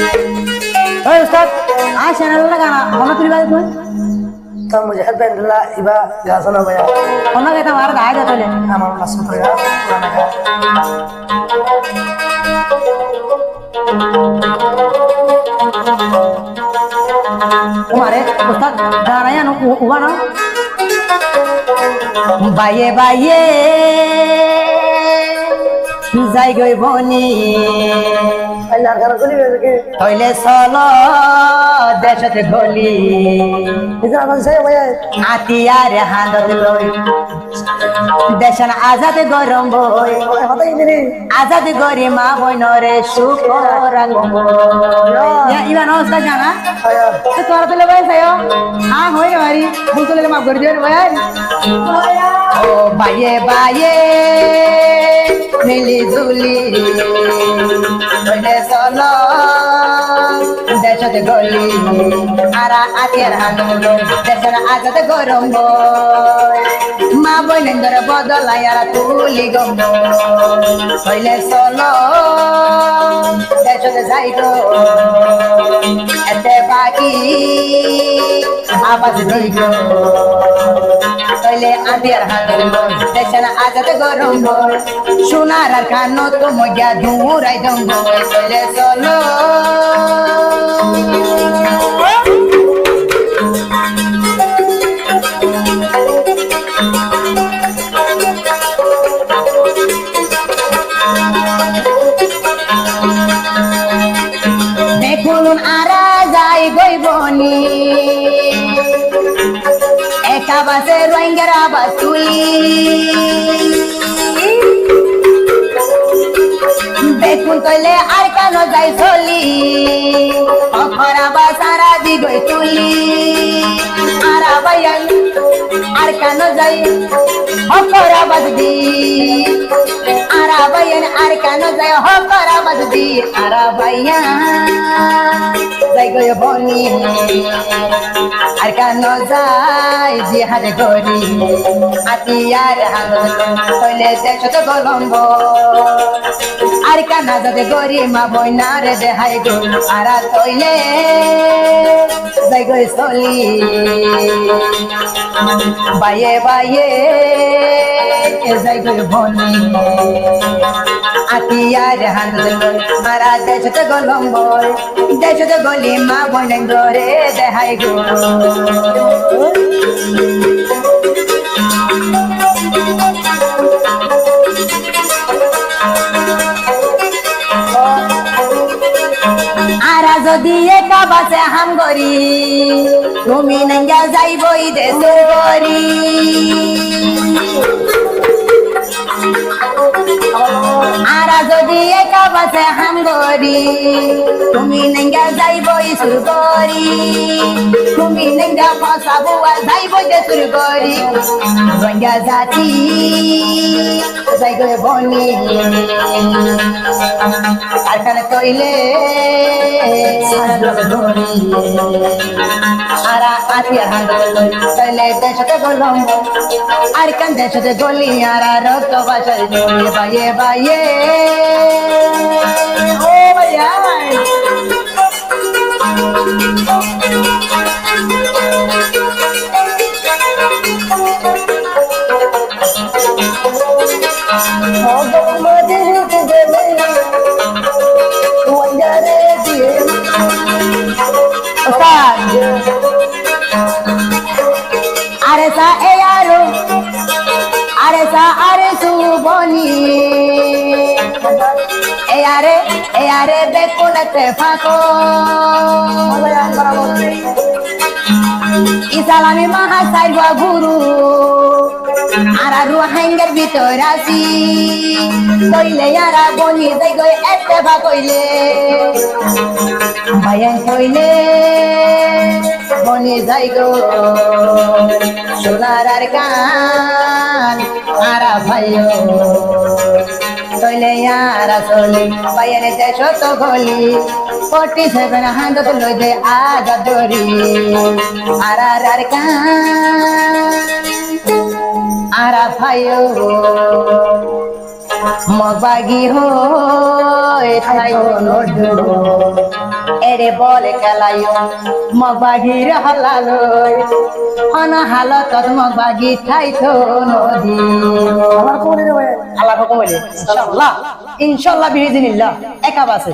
ओए उस्ताद आज चैनल लगाना होना तुरी बात कोई तो मुझे पेंडला इबा गासना भैया होना कहता मार दाए जाते ले हमारा नस्ल तो यार पुराना तुम्हारे उस्ताद गाना या नो हुआ ना बाये बाये যাই গই বনি अल्लाह घर को नहीं के হইলে চল দেশতে গলি इधर कौन से भैया আতিয়ার হাঁদত লই দেশন আজাদ গরম বই पता ही नहीं আজাদ গরি মা বইনরে সুখ রঙ্গ ইবা নমস্কার জানা आया তো তোরা তো ভাই সায়ো হ্যাঁ হই রে ভাই ভুল তো মাফ করে দিও ভাই ও বায়ে বায়ে মিলি জুলি হইলে চলো দেশতে গলি আরা আতিয়ার হাঁদত দেশন আজাদ গরম বই মা বইনরে বদলাই আর তুলি গম হইলে চলো দেশতে যাই গো এতে বাকি আবাজ দিই গো হইলে আতিয়ার হাঁদত দেশন আজাদ গরম বই সোনার আর কানো তো মজা ধুরাই দম হইলে চলো দেখুন আরা যাই গইবনি একা বাসে রোহিঙ্গার আবাস তুলি দেখুন কইলে আর কেন যাই চলি অখরা বা সারা দিগই তুলি আরা ভাইয়া আর কেন যাই অখরা বাদ দি আরা ভাইয়া আর কেন যাই অখরা বাদ দি আরা ভাইয়া যাই গই বনি আর কেন যাই জিহাদ করি আতিয়ার হালত কইলে দেশত গলম্ব আর কানা যাতে গরি মা বইনার দেহাই গো আরা তইলে যাই গই চলি বায়ে বায়ে যাই গই বনি আতিয়ার হালত মারা দেশত গলম্ব দেশত গলি মা বইনার গরে দেহাই গো আরা যদি একা বাসে হাম গরি তুমি নঙ্গা যাইবই দেশের গরি আরা যদি একা বাসে হাম গরি তুমি নঙ্গা যাইবই সুর গরি তুমি নঙ্গা ফসাবো যাইবই দেশের গরি রঙ্গা জাতি যাই গো বনি আর কানে তইলে আরা আতিয়ার হাঁদত তইলে দেশতে গলম আর কান দেশতে গলি আরা রক্ত বাসাই বায়ে বায়ে ও ভাইয়া আরে সা এ আরো আরে সা আরে সুবনি এ আরে বেকুনতে ফাকো ইসলামী মহাসাইব গুরু আরা রোহিঙ্গার ভিতর আসি কইলে আরা বনি যাই গই এতে বা কইলে ভাইয়ান কইলে বনি যাই গো সোনার আর কান আরা ভাইও কইলে আরা চলি ভাইয়ান দেশত গলি 47 হাঁদত লই দে আজাদ দরি আরার আর কান আরা ভাইও মগবাগি হই থাইও নডো বাইরে বলে খেলাইও মগবাগির হলালই হন হালতত মগবাগি ঠাইছো নদী আমার কোমরে রে ভাই আল্লাহ হুকুম হইলে ইনশাআল্লাহ ইনশাআল্লাহ বিইজনিল্লাহ একা বাসে